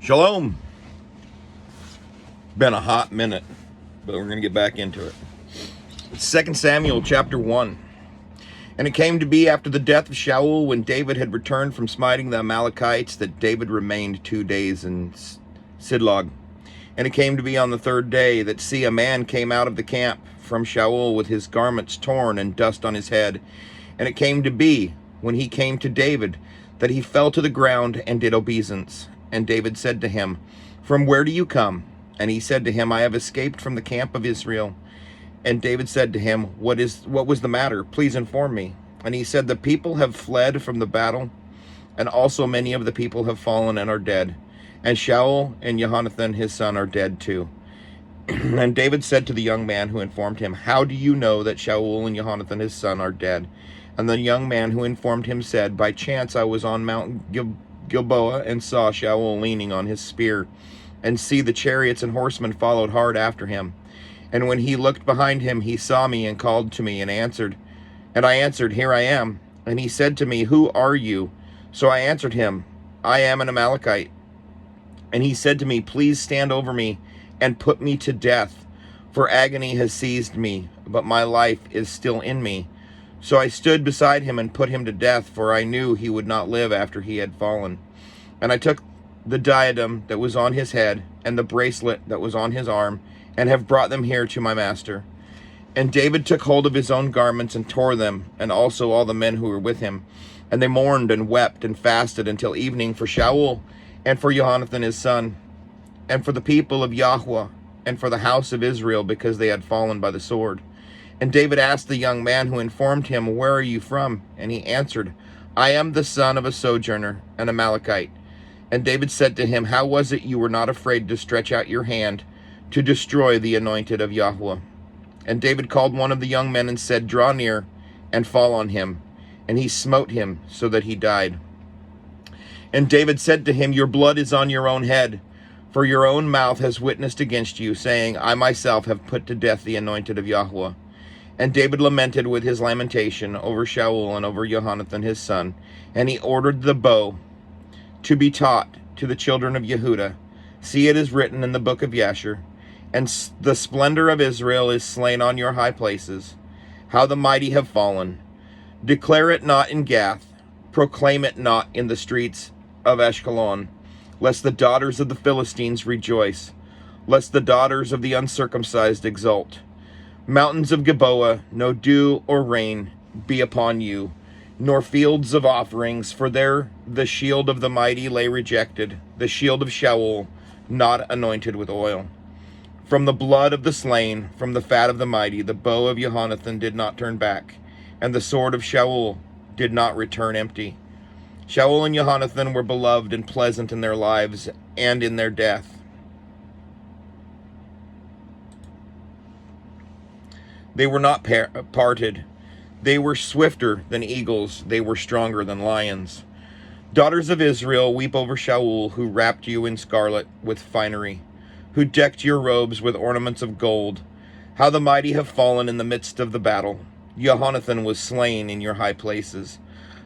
Shalom. Been a hot minute, but we're going to get back into it. It's 2 Samuel chapter 1. And it came to be after the death of Shaul, when David had returned from smiting the Amalekites, that David remained 2 days in Sidlog. And it came to be on the third day that, see, a man came out of the camp from Shaul with his garments torn and dust on his head. And it came to be, when he came to David, that he fell to the ground and did obeisance. And David said to him, "From where do you come?" And he said to him, "I have escaped from the camp of Israel." And David said to him, What was the matter? Please inform me." And he said, "The people have fled from the battle, and also many of the people have fallen and are dead. And Shaul and Jonathan his son are dead too." And David said to the young man who informed him, "How do you know that Shaul and Jonathan his son are dead?" And the young man who informed him said, "By chance I was on Mount Gilboa and saw Shaul leaning on his spear, and see, the chariots and horsemen followed hard after him. And when he looked behind him, he saw me and called to me and answered. And I answered, 'Here I am.' And he said to me, 'Who are you?' So I answered him, 'I am an Amalekite.' And he said to me, 'Please stand over me and put me to death, for agony has seized me, but my life is still in me.' So I stood beside him and put him to death, for I knew he would not live after he had fallen. And I took the diadem that was on his head and the bracelet that was on his arm, and have brought them here to my master." And David took hold of his own garments and tore them, and also all the men who were with him. And they mourned and wept and fasted until evening for Shaul and for Jonathan his son, and for the people of Yahweh, and for the house of Israel, because they had fallen by the sword. And David asked the young man who informed him, "Where are you from?" And he answered, "I am the son of a sojourner, an Amalekite." And David said to him, "How was it you were not afraid to stretch out your hand to destroy the anointed of Yahweh?" And David called one of the young men and said, "Draw near and fall on him." And he smote him so that he died. And David said to him, "Your blood is on your own head, for your own mouth has witnessed against you, saying, 'I myself have put to death the anointed of Yahweh.'" And David lamented with his lamentation over Shaul and over Jonathan his son. And he ordered the bow to be taught to the children of Yehudah. "See, it is written in the book of Yashar, and the splendor of Israel is slain on your high places. How the mighty have fallen. Declare it not in Gath, proclaim it not in the streets of Ashkelon, lest the daughters of the Philistines rejoice, lest the daughters of the uncircumcised exult. Mountains of Gilboa, no dew or rain be upon you, nor fields of offerings, for there the shield of the mighty lay rejected, the shield of Shaul not anointed with oil. From the blood of the slain, from the fat of the mighty, the bow of Jonathan did not turn back, and the sword of Shaul did not return empty. Shaul and Jonathan were beloved and pleasant in their lives and in their death. They were not parted. They were swifter than eagles. They were stronger than lions. Daughters of Israel, weep over Shaul, who wrapped you in scarlet with finery, who decked your robes with ornaments of gold. How the mighty have fallen in the midst of the battle. Jonathan was slain in your high places.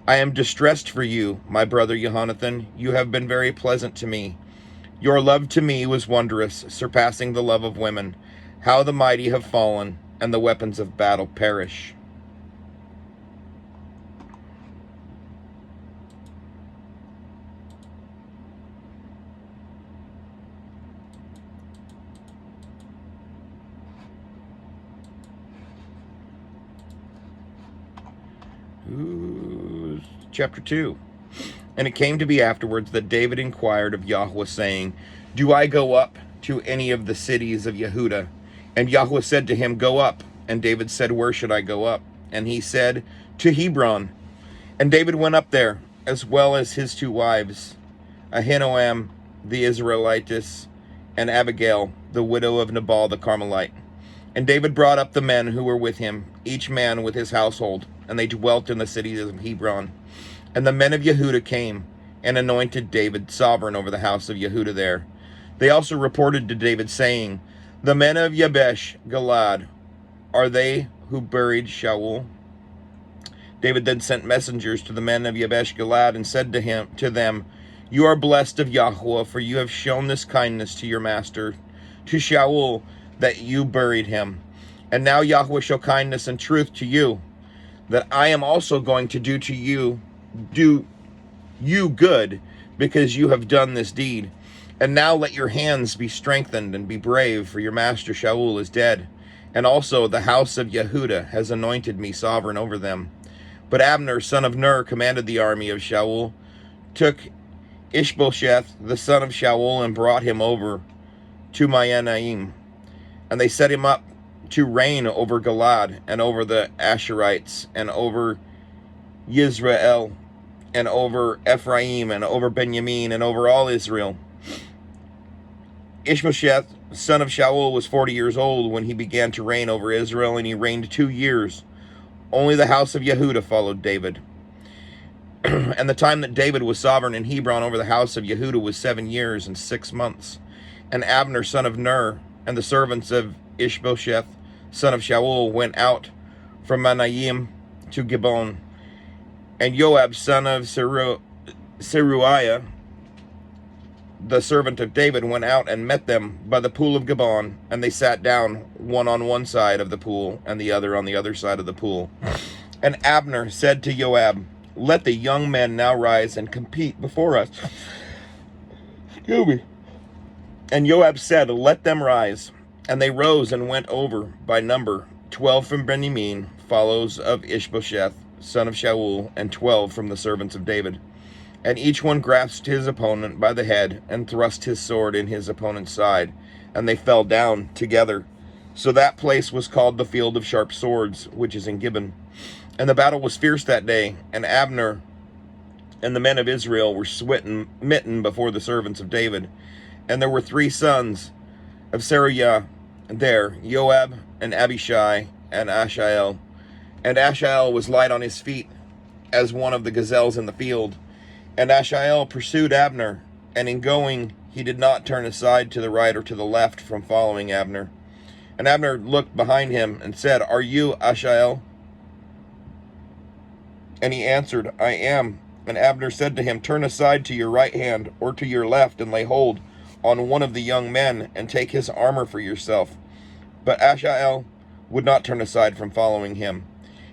I am distressed for you, my brother Jonathan. You have been very pleasant to me. Your love to me was wondrous, surpassing the love of women. How the mighty have fallen, and the weapons of battle perish." Chapter 2. And it came to be afterwards that David inquired of Yahweh, saying, "Do I go up to any of the cities of Yehudah?" And Yahweh said to him, "Go up." And David said, "Where should I go up?" And he said, "To Hebron." And David went up there, as well as his 2 wives, Ahinoam the Israelitess, and Abigail, the widow of Nabal the Carmelite. And David brought up the men who were with him, each man with his household, and they dwelt in the cities of Hebron. And the men of Yehudah came and anointed David sovereign over the house of Yehudah there. They also reported to David, saying, "The men of Yabesh Gilead are they who buried Shaul?" David then sent messengers to the men of Yabesh Gilead and said to them, You are blessed of Yahweh, for you have shown this kindness to your master, to Shaul, that you buried him. And now Yahweh show kindness and truth to you, that I am also going to do you good, because you have done this deed. And now let your hands be strengthened and be brave, for your master Shaul is dead. And also the house of Yehudah has anointed me sovereign over them. But Abner, son of Ner, commanded the army of Shaul, took Ishbosheth, the son of Shaul, and brought him over to Mahanaim. And they set him up to reign over Gilad, and over the Asherites, and over Yisrael, and over Ephraim, and over Benjamin, and over all Israel. Ishbosheth, son of Shaul, was 40 years old when he began to reign over Israel, and he reigned 2 years. Only the house of Yehudah followed David. And the time that David was sovereign in Hebron over the house of Yehudah was 7 years and 6 months. And Abner, son of Ner, and the servants of Ishbosheth, son of Shaul, went out from Mahanaim to Gibeon. And Joab, son of Zeruiah, the servant of David, went out and met them by the pool of Gibeon, and they sat down, one on one side of the pool, and the other on the other side of the pool. And Abner said to Joab, let the young men now rise and compete before us. Excuse me. And Joab said, let them rise. And they rose and went over by number, 12 from Benjamin, follows of Ishbosheth, son of Shaul, and 12 from the servants of David. And each one grasped his opponent by the head, and thrust his sword in his opponent's side, and they fell down together. So that place was called the field of sharp swords, which is in Gibeon. And the battle was fierce that day, and Abner and the men of Israel were smitten before the servants of David. And there were 3 sons of Seruiah there, Joab, and Abishai, and Ashael. And Ashael was light on his feet, as one of the gazelles in the field. And Ashael pursued Abner, and in going he did not turn aside to the right or to the left from following Abner. And Abner looked behind him and said, are you Ashael? And he answered, I am. And Abner said to him, turn aside to your right hand or to your left, and lay hold on one of the young men, and take his armor for yourself. But Ashael would not turn aside from following him.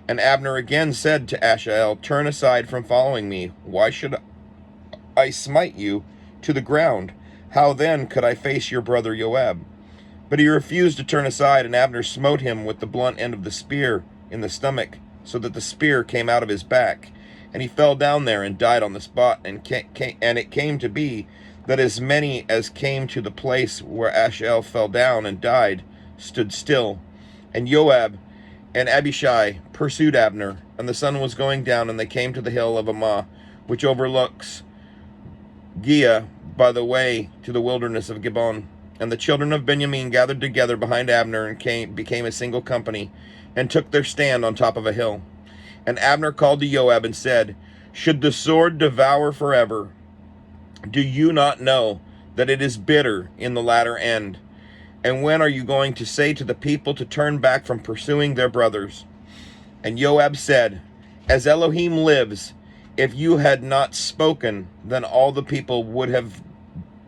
And Abner again said to Ashael, turn aside from following me. Why should I smite you to the ground? How then could I face your brother Joab? But he refused to turn aside, and Abner smote him with the blunt end of the spear in the stomach, so that the spear came out of his back. And he fell down there and died on the spot. And it came to be that as many as came to the place where Ashael fell down and died stood still. And Joab and Abishai pursued Abner, and the sun was going down, and they came to the hill of Ammah, which overlooks Giah by the way to the wilderness of Gibeon. And the children of Benjamin gathered together behind Abner, and became a single company, and took their stand on top of a hill. And Abner called to Joab and said, should the sword devour forever? Do you not know that it is bitter in the latter end? And when are you going to say to the people to turn back from pursuing their brothers? And Joab said, as Elohim lives, if you had not spoken, then all the people would have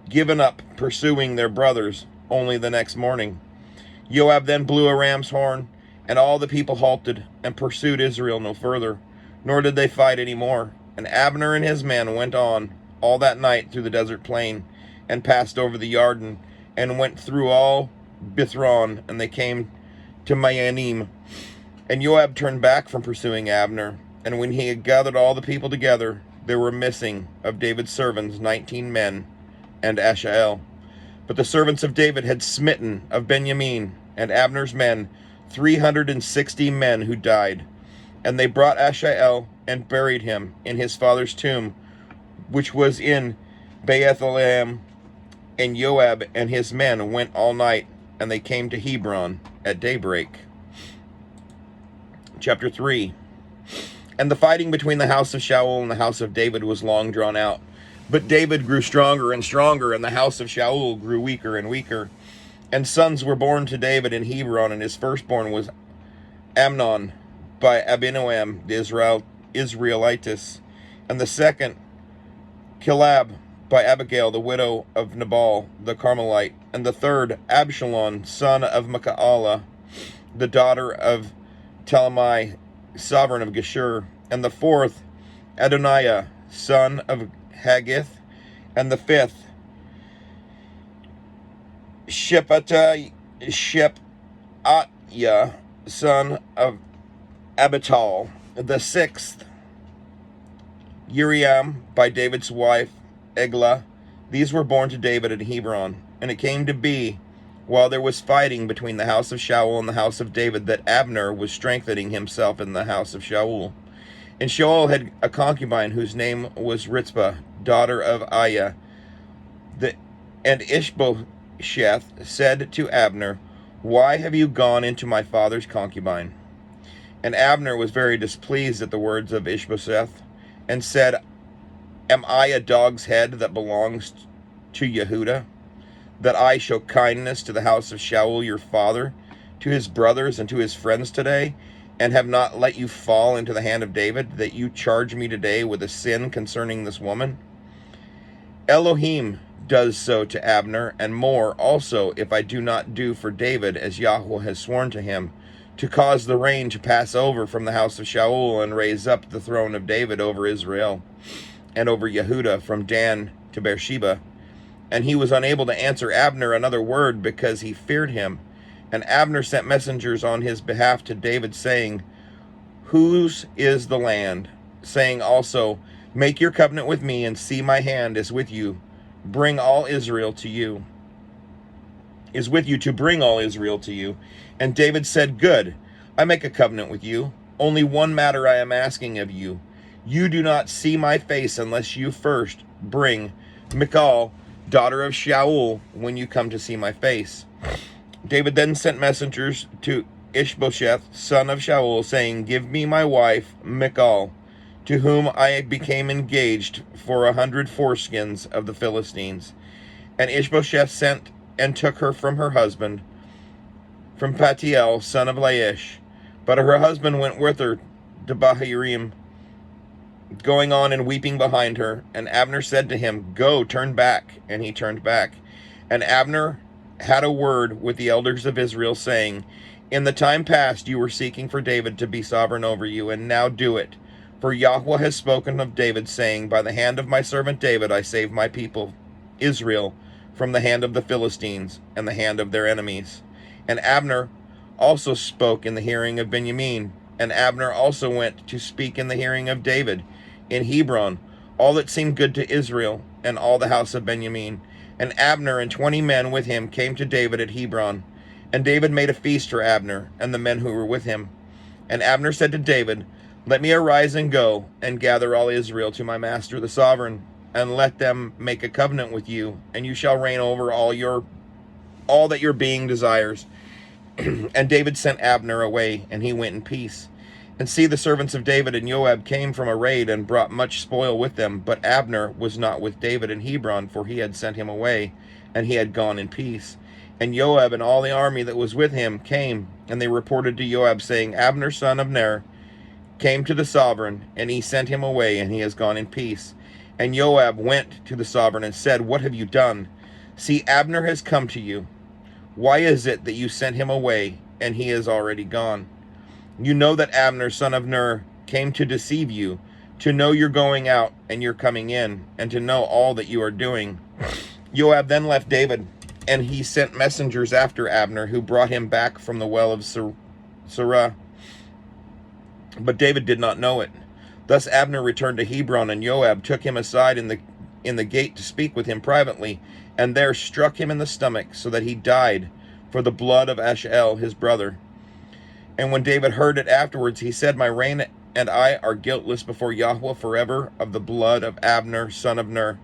given up pursuing their brothers only the next morning. Joab then blew a ram's horn, and all the people halted and pursued Israel no further, nor did they fight any more. And Abner and his men went on all that night through the desert plain, and passed over the Jordan, and went through all Bithron, and they came to Mahanaim. And Joab turned back from pursuing Abner, and when he had gathered all the people together, there were missing of David's servants 19 men, and Ashael. But the servants of David had smitten of Benjamin and Abner's men 360 men who died. And they brought Ashael and buried him in his father's tomb, which was in Bethlehem. And Joab and his men went all night, and they came to Hebron at daybreak. Chapter 3. And the fighting between the house of Shaul and the house of David was long drawn out. But David grew stronger and stronger, and the house of Shaul grew weaker and weaker. And sons were born to David in Hebron, and his firstborn was Amnon by Abinoam the Israelites, and the second Kilab by Abigail, the widow of Nabal the Carmelite, and the third Absalom, son of Micaiah, the daughter of Talmai, sovereign of Geshur, and the fourth Adoniah, son of Haggith, and the fifth Shephatiah, son of Abital, the sixth Uriam by David's wife Eglah. These were born to David at Hebron. And it came to be, while there was fighting between the house of Shaul and the house of David, that Abner was strengthening himself in the house of Shaul. And Shaul had a concubine whose name was Rizpah, daughter of Aiah. And Ishbosheth said to Abner, "Why have you gone into my father's concubine?" And Abner was very displeased at the words of Ishbosheth, and said, "Am I a dog's head that belongs to Yehudah, that I show kindness to the house of Shaul your father, to his brothers and to his friends today, and have not let you fall into the hand of David, that you charge me today with a sin concerning this woman? Elohim does so to Abner, and more also, if I do not do for David as Yahweh has sworn to him, to cause the rain to pass over from the house of Shaul, and raise up the throne of David over Israel and over Yehudah from Dan to Beersheba." And he was unable to answer Abner another word, because he feared him. And Abner sent messengers on his behalf to David, saying, "Whose is the land?" Saying also, "Make your covenant with me, and see my hand is with you. Bring all Israel to you. Is with you to bring all Israel to you." And David said, "Good, I make a covenant with you. Only one matter I am asking of you. You do not see my face unless you first bring Michal, daughter of Shaul, when you come to see my face." David then sent messengers to Ishbosheth, son of Shaul, saying, "Give me my wife Michal, to whom I became engaged for 100 foreskins of the Philistines." And Ishbosheth sent and took her from her husband, from Patiel, son of Laish. But her husband went with her to Bahurim, going on and weeping behind her. And Abner said to him, "Go, turn back." And he turned back. And Abner had a word with the elders of Israel, saying, "In the time past you were seeking for David to be sovereign over you, and now do it. For Yahweh has spoken of David, saying, By the hand of my servant David I save my people, Israel, from the hand of the Philistines and the hand of their enemies." And Abner also spoke in the hearing of Benjamin. And Abner also went to speak in the hearing of David in Hebron, all that seemed good to Israel, and all the house of Benjamin. And Abner and 20 men with him came to David at Hebron. And David made a feast for Abner and the men who were with him. And Abner said to David, "Let me arise and go, and gather all Israel to my master the sovereign, and let them make a covenant with you, and you shall reign over all that your being desires." And David sent Abner away, and he went in peace. And see, the servants of David and Joab came from a raid, and brought much spoil with them. But Abner was not with David in Hebron, for he had sent him away, and he had gone in peace. And Joab and all the army that was with him came, and they reported to Joab, saying, "Abner, son of Ner, came to the sovereign, and he sent him away, and he has gone in peace." And Joab went to the sovereign and said, "What have you done? See, Abner has come to you. Why is it that you sent him away, and he is already gone? You know that Abner, son of Ner, came to deceive you, to know you're going out and you're coming in, and to know all that you are doing." Joab then left David, and he sent messengers after Abner, who brought him back from the well of Sirah. But David did not know it. Thus Abner returned to Hebron, and Joab took him aside in the gate to speak with him privately, and there struck him in the stomach, so that he died for the blood of Asahel his brother. And when David heard it afterwards, he said, "My reign and I are guiltless before Yahweh forever of the blood of Abner, son of Ner.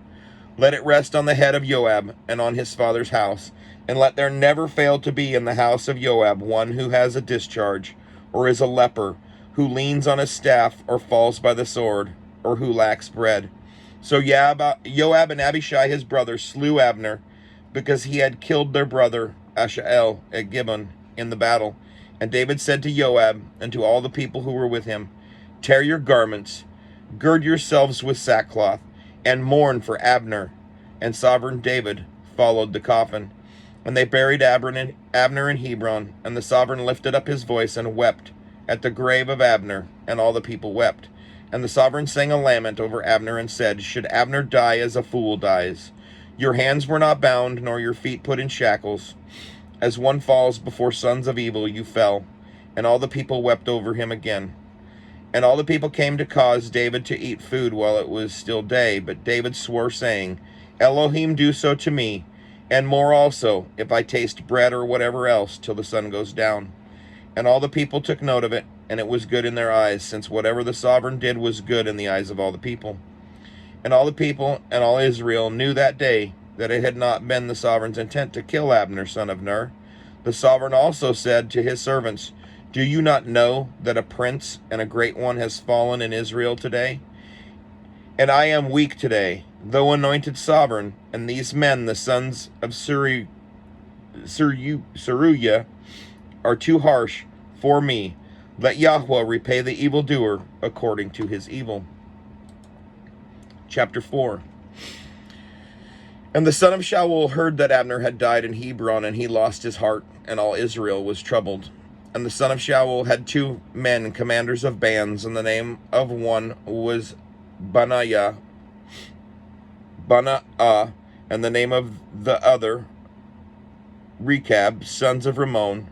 Let it rest on the head of Joab and on his father's house, and let there never fail to be in the house of Joab one who has a discharge, or is a leper, who leans on his staff, or falls by the sword, or who lacks bread." So Joab and Abishai his brother slew Abner, because he had killed their brother Asahel at Gibeon in the battle. And David said to Joab and to all the people who were with him, "Tear your garments, gird yourselves with sackcloth, and mourn for Abner, and sovereign David followed the coffin. And they buried Abner in Hebron, and the sovereign lifted up his voice and wept at the grave of Abner, and all the people wept. And the sovereign sang a lament over Abner and said, Should Abner die as a fool dies? Your hands were not bound, nor your feet put in shackles. As one falls before sons of evil, you fell. And all the people wept over him again. And all the people came to cause David to eat food while it was still day. But David swore, saying, Elohim do so to me, and more also, if I taste bread or whatever else, till the sun goes down. And all the people took note of it, and it was good in their eyes, since whatever the sovereign did was good in the eyes of all the people. And all the people and all Israel knew that day that it had not been the sovereign's intent to kill Abner, son of Ner. The sovereign also said to his servants, Do you not know that a prince and a great one has fallen in Israel today? And I am weak today, though anointed sovereign, and these men, the sons of Zeruiah, are too harsh for me. Let Yahweh repay the evildoer according to his evil. Chapter 4. And the son of Shaul heard that Abner had died in Hebron, and he lost his heart, and all Israel was troubled. And the son of Shaul had 2 men, commanders of bands, and the name of one was Benaiah, and the name of the other Rechab, sons of Rimmon,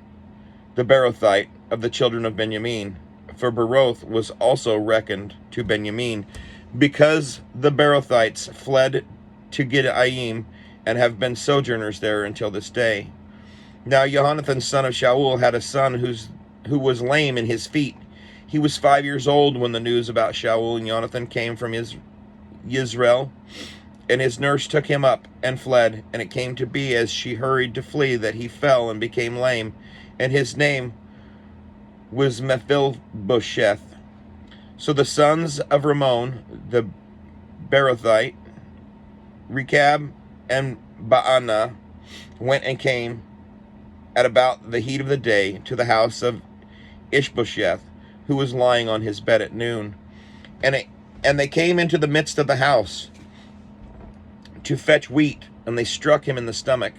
the Beerothite of the children of Benjamin. For Beeroth was also reckoned to Benjamin, because the Beerothites fled to Gideaim, and have been sojourners there until this day. Now Jonathan, son of Shaul, had a son who was lame in his feet. He was 5 years old when the news about Shaul and Jonathan came from Yisrael, and his nurse took him up and fled. And it came to be, as she hurried to flee, that he fell and became lame, and his name was Mephibosheth. So the sons of Rimmon, the Beerothite, Rechab and Baanah, went and came at about the heat of the day to the house of Ishbosheth, who was lying on his bed at noon. And they came into the midst of the house to fetch wheat, and they struck him in the stomach.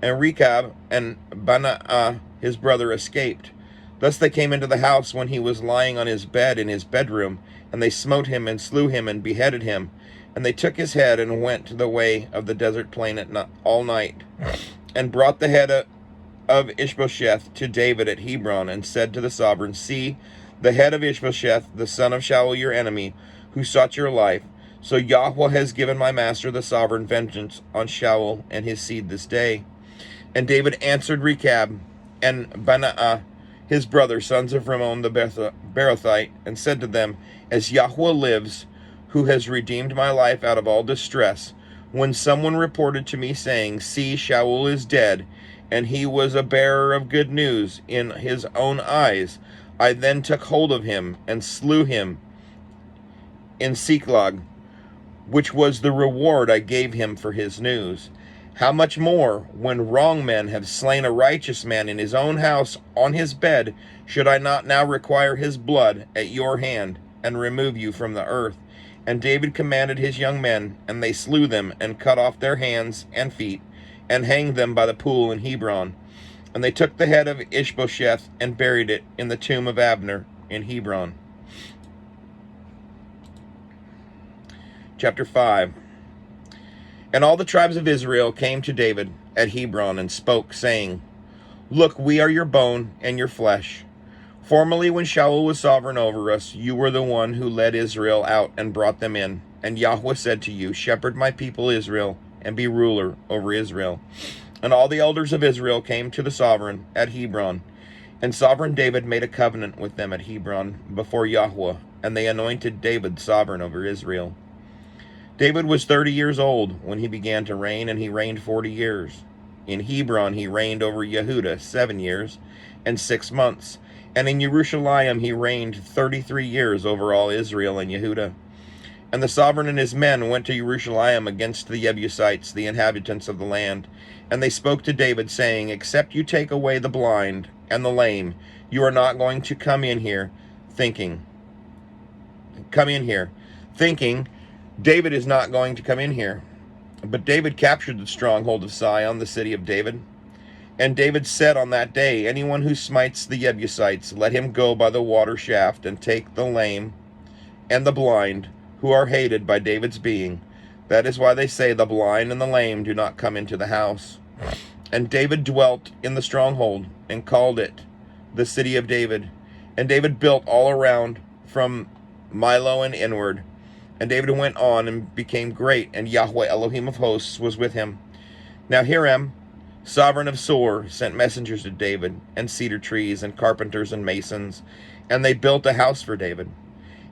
And Rechab and Baanah, his brother, escaped. Thus they came into the house when he was lying on his bed in his bedroom, and they smote him and slew him and beheaded him. And they took his head and went to the way of the desert plain all night, and brought the head of Ishbosheth to David at Hebron, and said to the sovereign, See, the head of Ishbosheth, the son of Shaul, your enemy, who sought your life. So Yahweh has given my master the sovereign vengeance on Shaul and his seed this day. And David answered Rechab and Baanah, his brother, sons of Rimmon the Beerothite, and said to them, As Yahweh lives, who has redeemed my life out of all distress, when someone reported to me, saying, See, Shaul is dead, and he was a bearer of good news in his own eyes, I then took hold of him and slew him in Siklag, which was the reward I gave him for his news. How much more, when wrong men have slain a righteous man in his own house on his bed, should I not now require his blood at your hand, and remove you from the earth? And David commanded his young men, and they slew them, and cut off their hands and feet, and hanged them by the pool in Hebron. And they took the head of Ishbosheth, and buried it in the tomb of Abner in Hebron. Chapter 5. And all the tribes of Israel came to David at Hebron, and spoke, saying, Look, we are your bone and your flesh. Formerly, when Shaul was sovereign over us, you were the one who led Israel out and brought them in. And Yahweh said to you, Shepherd my people Israel, and be ruler over Israel. And all the elders of Israel came to the sovereign at Hebron. And sovereign David made a covenant with them at Hebron before Yahweh, and they anointed David sovereign over Israel. David was 30 years old when he began to reign, and he reigned 40 years. In Hebron he reigned over Yehudah 7 years and 6 months. And in Jerusalem he reigned 33 years over all Israel and Yehudah. And the sovereign and his men went to Jerusalem against the Jebusites, the inhabitants of the land. And they spoke to David, saying, Except you take away the blind and the lame, you are not going to come in here, thinking, David is not going to come in here. But David captured the stronghold of Sion, the city of David. And David said on that day, anyone who smites the Jebusites, let him go by the water shaft, and take the lame and the blind, who are hated by David's being. That is why they say, the blind and the lame do not come into the house. And David dwelt in the stronghold, and called it the city of David. And David built all around from Milo and inward. And David went on and became great, and Yahweh Elohim of hosts was with him. Now Hiram, sovereign of Sor, sent messengers to David, and cedar trees, and carpenters, and masons, and they built a house for David.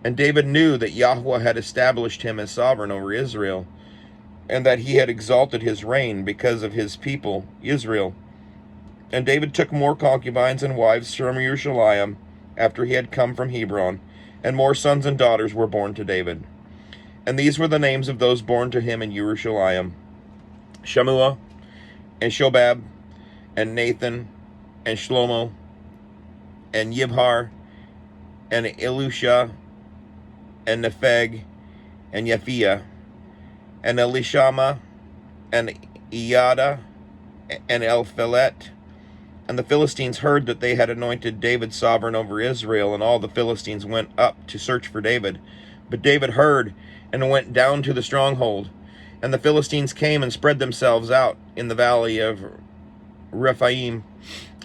And David knew that Yahweh had established him as sovereign over Israel, and that he had exalted his reign because of his people, Israel. And David took more concubines and wives from Jerusalem after he had come from Hebron, and more sons and daughters were born to David. And these were the names of those born to him in Jerusalem: Shammua, and Shobab, and Nathan, and Shlomo, and Yibhar, and Elisha, and Nepheg, and Yaphiah, and Elishama, and Iada, and Elphelet. And the Philistines heard that they had anointed David sovereign over Israel, and all the Philistines went up to search for David. But David heard, and went down to the stronghold. And the Philistines came and spread themselves out in the valley of Rephaim.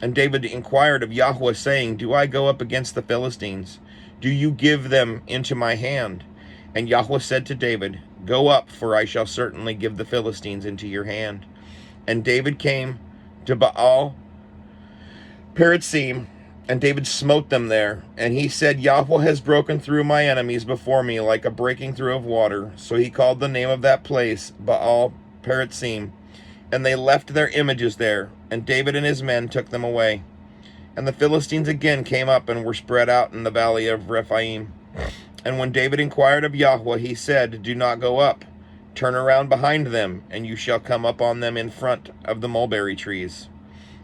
And David inquired of Yahweh, saying, do I go up against the Philistines? Do you give them into my hand? And Yahweh said to David, go up, for I shall certainly give the Philistines into your hand. And David came to Baal Perazim, and David smote them there. And he said, Yahweh has broken through my enemies before me like a breaking through of water. So he called the name of that place Baal Perazim. And they left their images there, and David and his men took them away. And the Philistines again came up and were spread out in the valley of Rephaim. And when David inquired of Yahweh, he said, do not go up. Turn around behind them, and you shall come up on them in front of the mulberry trees.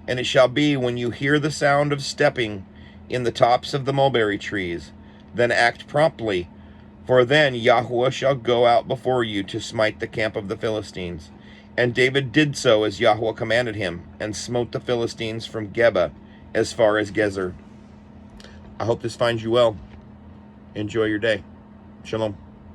And it shall be, when you hear the sound of stepping in the tops of the mulberry trees, then act promptly, for then Yahweh shall go out before you to smite the camp of the Philistines. And David did so as Yahweh commanded him, and smote the Philistines from Geba as far as Gezer. I hope this finds you well. Enjoy your day. Shalom.